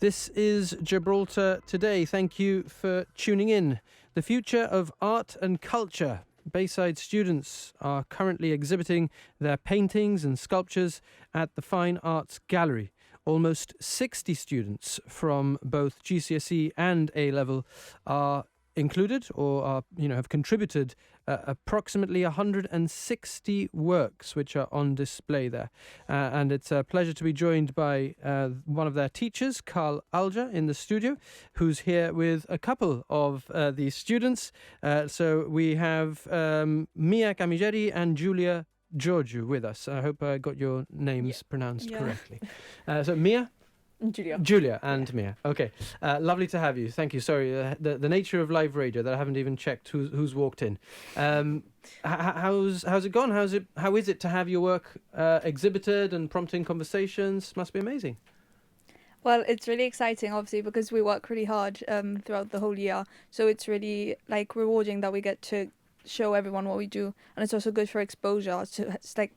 This is Gibraltar Today. Thank you for tuning in. The future of art and culture. Bayside students are currently exhibiting their paintings and sculptures at the Fine Arts Gallery. Almost 60 students from both GCSE and A-Level are included or are, have contributed approximately 160 works which are on display there. And it's a pleasure to be joined by one of their teachers, Karl Ullger, in the studio, who's here with a couple of these students. So we have Mia Camilleri and Julia Georgiou with us. I hope I got your names pronounced correctly. So Mia? Julia and Mia. Okay, lovely to have you. Thank you. Sorry, the nature of live radio that I haven't even checked who's walked in. How's it gone? How is it to have your work exhibited and prompting conversations? Must be amazing. Well, it's really exciting, obviously, because we work really hard throughout the whole year. So it's really rewarding that we get to show everyone what we do, and it's also good for exposure.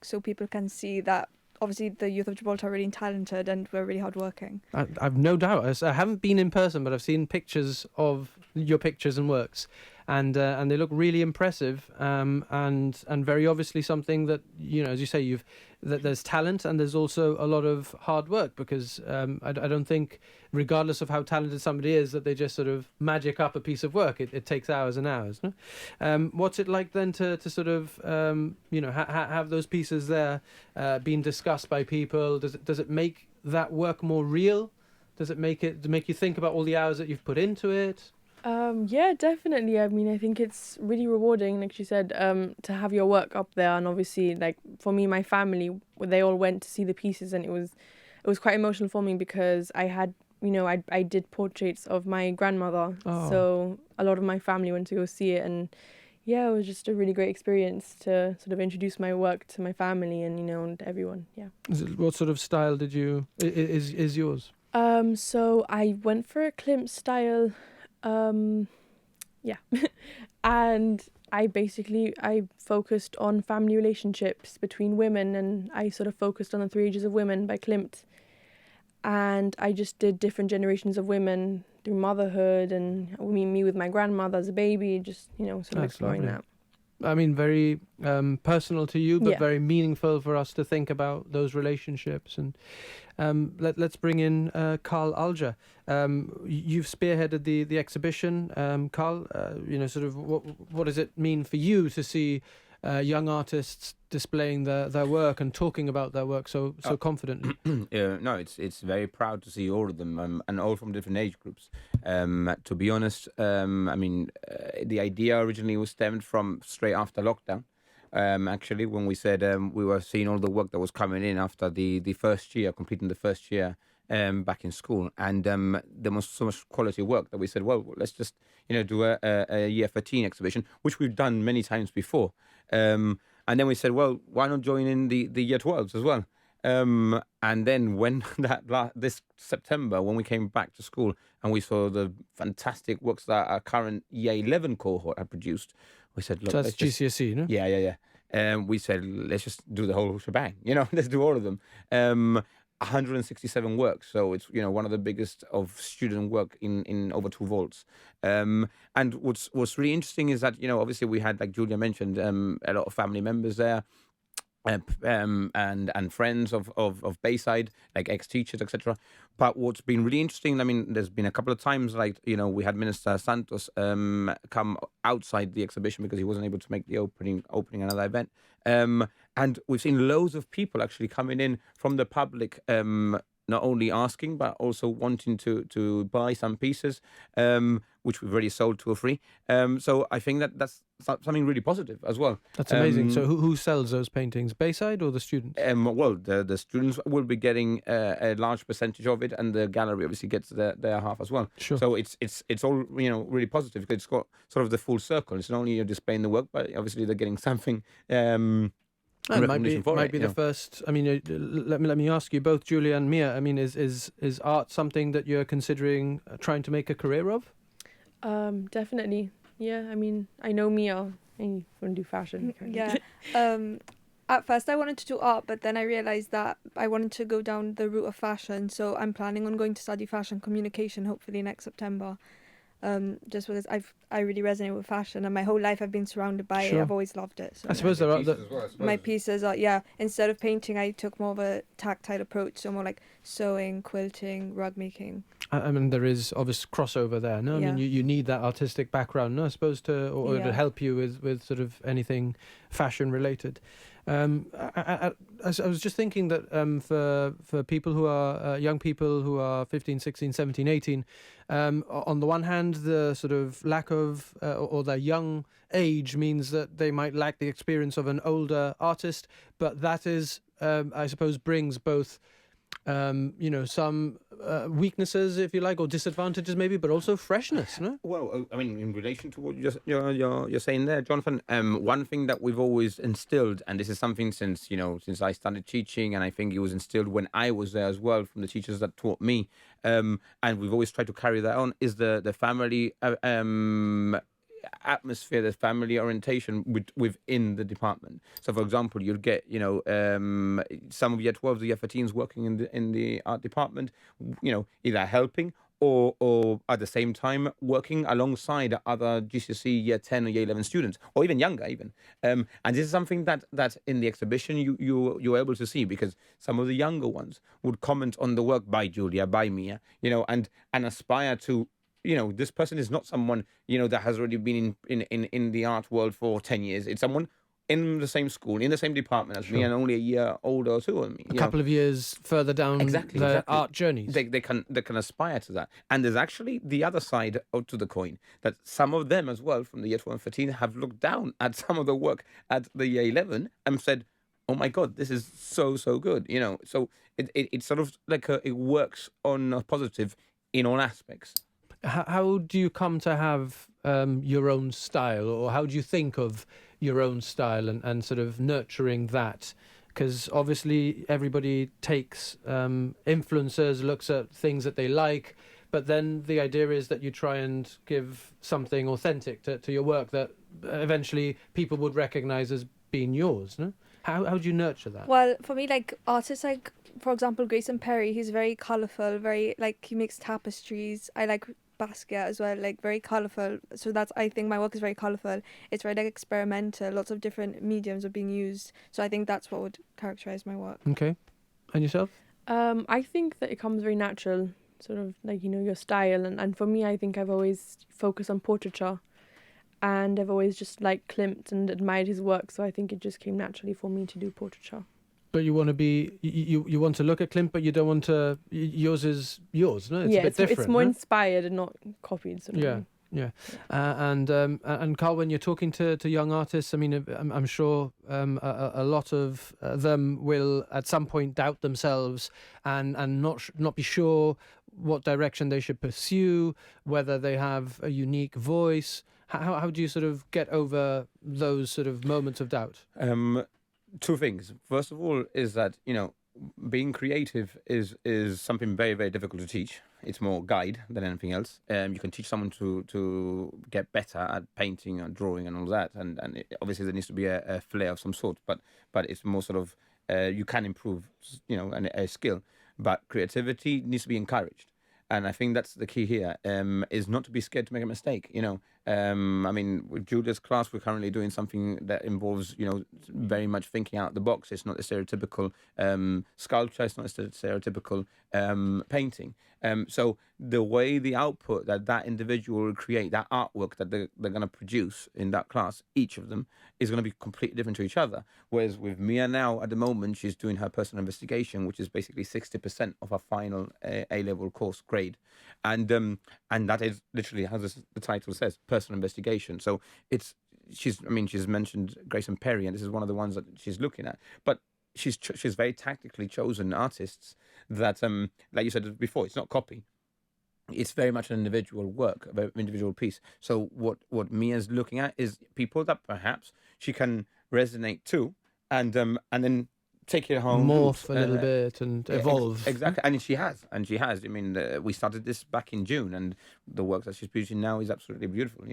So people can see that. Obviously, the youth of Gibraltar are really talented and we're really hardworking. I've no doubt. I haven't been in person, but I've seen pictures of your pictures and works, and they look really impressive. And very obviously something that, as you say, that there's talent and there's also a lot of hard work, because I don't think, regardless of how talented somebody is, that they just sort of magic up a piece of work. It takes hours and hours. No? What's it like then to sort of have those pieces there being discussed by people? Does it make that work more real? Does it make you think about all the hours that you've put into it? Yeah, definitely. I mean, I think it's really rewarding, like she said, to have your work up there. And obviously, for me, my family, they all went to see the pieces, and it was quite emotional for me because I had, I did portraits of my grandmother. Oh. So a lot of my family went to go see it, and yeah, it was just a really great experience to sort of introduce my work to my family and, and everyone. Yeah. What sort of style is yours? So I went for a Klimt style. And I focused on family relationships between women, and I sort of focused on the 3 Ages of Women by Klimt, and I just did different generations of women through motherhood and me with my grandmother as a baby, just sort of exploring that. I mean, very personal to you, but very meaningful for us to think about those relationships. And let's bring in Karl Ullger. You've spearheaded the exhibition, Karl. Sort of what does it mean for you to see young artists displaying their work and talking about their work so confidently? No, it's very proud to see all of them, and all from different age groups. To be honest, the idea originally was stemmed from straight after lockdown. Actually, when we said we were seeing all the work that was coming in after the first year, completing the first year back in school, and there was so much quality work that we said, well, let's just do a year 13 exhibition, which we've done many times before. And then we said, well, why not join in the year 12s as well? And then when this September, when we came back to school and we saw the fantastic works that our current year 11 cohort had produced, we said, look, so that's GCSE, no? Yeah. We said, let's just do the whole shebang. Let's do all of them. 167 works, so it's one of the biggest of student work in over 2 vaults. And what's really interesting is that obviously we had, like Julia mentioned, a lot of family members there, and friends of Bayside, like ex-teachers, etc. But what's been really interesting, I mean, there's been a couple of times, we had Minister Santos come outside the exhibition because he wasn't able to make the opening another event. And we've seen loads of people actually coming in from the public, not only asking but also wanting to buy some pieces, which we've already sold 2 or 3. So I think that's something really positive as well. That's amazing. So who sells those paintings, Bayside or the students? Well, the students will be getting a large percentage of it, and the gallery obviously gets their half as well. Sure. So it's all really positive because it's got sort of the full circle. It's not only you're displaying the work, but obviously they're getting something. It might be the first. I mean, let me ask you both, Julia and Mia. I mean, is art something that you're considering trying to make a career of? Definitely. Yeah. I mean, I know Mia. I want to do fashion. Yeah. At first I wanted to do art, but then I realised that I wanted to go down the route of fashion, so I'm planning on going to study fashion communication hopefully next September. Just because I really resonate with fashion, and my whole life I've been surrounded by it. Sure. I've always loved it. So I suppose there are my pieces are, instead of painting, I took more of a tactile approach, so more like sewing, quilting, rug making. I mean, there is obvious crossover there, no? I mean, you need that artistic background, no? I suppose or to help you with sort of anything fashion related. I was just thinking that for people who are young people who are 15, 16, 17, 18, on the one hand, the sort of lack of or their young age means that they might lack the experience of an older artist, but that is, I suppose, brings both some weaknesses, if you like, or disadvantages maybe, but also freshness, no? Well, I mean, in relation to what you're saying there, Jonathan, one thing that we've always instilled, and this is something since I started teaching, and I think it was instilled when I was there as well from the teachers that taught me, and we've always tried to carry that on, is the family atmosphere, the family orientation within the department. So, for example, you'd get some of year 12s, year 13s working in the art department, either helping or at the same time working alongside other GCSE year 10 or year 11 students, or even younger even. And this is something that in the exhibition you're able to see, because some of the younger ones would comment on the work by Julia, by Mia, and aspire to, this person is not someone, that has already been in the art world for 10 years. It's someone in the same school, in the same department as me, and only a year older or two than me. A couple of years further down their art journeys. They can aspire to that. And there's actually the other side to the coin, that some of them as well, from the year 12 and 13, have looked down at some of the work at the year 11 and said, oh my God, this is so good, So it's sort of like it works on a positive in all aspects. How do you come to have your own style, or how do you think of your own style and sort of nurturing that? Because obviously everybody takes influencers, looks at things that they like, but then the idea is that you try and give something authentic to your work that eventually people would recognise as being yours, no? How do you nurture that? Well, for me, like artists like, for example, Grayson Perry, he's very colourful, very, like, he makes tapestries. I like Basquiat as well, like very colourful. So I think my work is very colourful. It's very like experimental. Lots of different mediums are being used. So I think that's what would characterise my work. Okay. And yourself? I think that it comes very natural, sort of like, your style. And for me, I think I've always focused on portraiture. And I've always just liked Klimt and admired his work. So I think it just came naturally for me to do portraiture. But you want to be, you want to look at Klimt, but you don't want to, yours is yours, no? It's a bit different. It's more inspired and not copied, sort of. Yeah. And Karl, when you're talking to young artists, I mean, I'm sure a lot of them will at some point doubt themselves and not be sure what direction they should pursue, whether they have a unique voice. How do you sort of get over those sort of moments of doubt? Two things. First of all is that, being creative is something very, very difficult to teach. It's more guide than anything else. You can teach someone to get better at painting and drawing and all that. And obviously there needs to be a flair of some sort, but it's more sort of, you can improve, a skill. But creativity needs to be encouraged. And I think that's the key here, is not to be scared to make a mistake, I mean, with Julia's class, we're currently doing something that involves, very much thinking out the box. It's not a stereotypical sculpture. It's not a stereotypical painting. So the way the output that individual will create, that artwork that they're going to produce in that class, each of them, is going to be completely different to each other. Whereas with Mia now, at the moment, she's doing her personal investigation, which is basically 60% of her final A-level course grade. And that is literally, as the title says, personal investigation. So she's mentioned Grayson Perry, and this is one of the ones that she's looking at. But she's very tactically chosen artists that, like you said before, it's not copy. It's very much an individual work, a very individual piece. So what Mia's looking at is people that perhaps she can resonate to, and then take it home, morph a little bit and evolve. Exactly, and she has. I mean, we started this back in June, and the work that she's producing now is absolutely beautiful,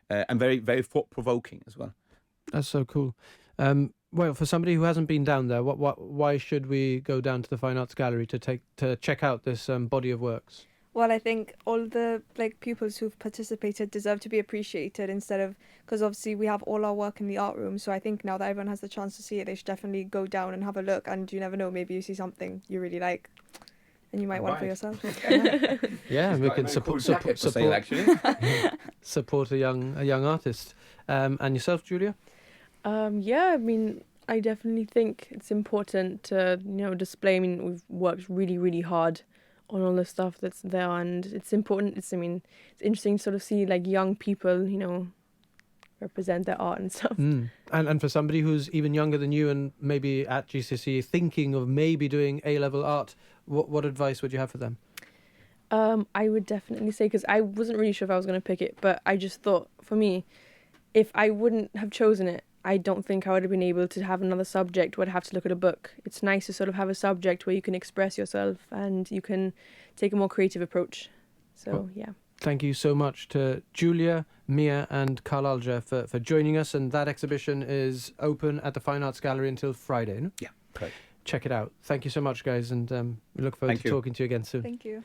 and very, very thought-provoking as well. That's so cool. Well, for somebody who hasn't been down there, why should we go down to the Fine Arts Gallery to check out this body of works? Well, I think all the pupils who've participated deserve to be appreciated because obviously we have all our work in the art room. So I think now that everyone has the chance to see it, they should definitely go down and have a look. And you never know, maybe you see something you really like, and you might want it for yourself. Yeah, we can support support a young artist. And yourself, Julia? Yeah, I mean, I definitely think it's important to, display. I mean, we've worked really, really hard on all the stuff that's there, and it's important. It's interesting to sort of see young people, represent their art and stuff. And for somebody who's even younger than you and maybe at GCSE thinking of maybe doing A-level art, what advice would you have for them? I would definitely say, because I wasn't really sure if I was going to pick it, but I just thought, for me, if I wouldn't have chosen it, I don't think I would have been able to have another subject where I'd have to look at a book. It's nice to sort of have a subject where you can express yourself and you can take a more creative approach. So, yeah. Thank you so much to Julia, Mia and Karl Ullger for joining us. And that exhibition is open at the Fine Arts Gallery until Friday, no? Yeah, correct. Check it out. Thank you so much, guys. And we look forward to talking to you again soon. Thank you.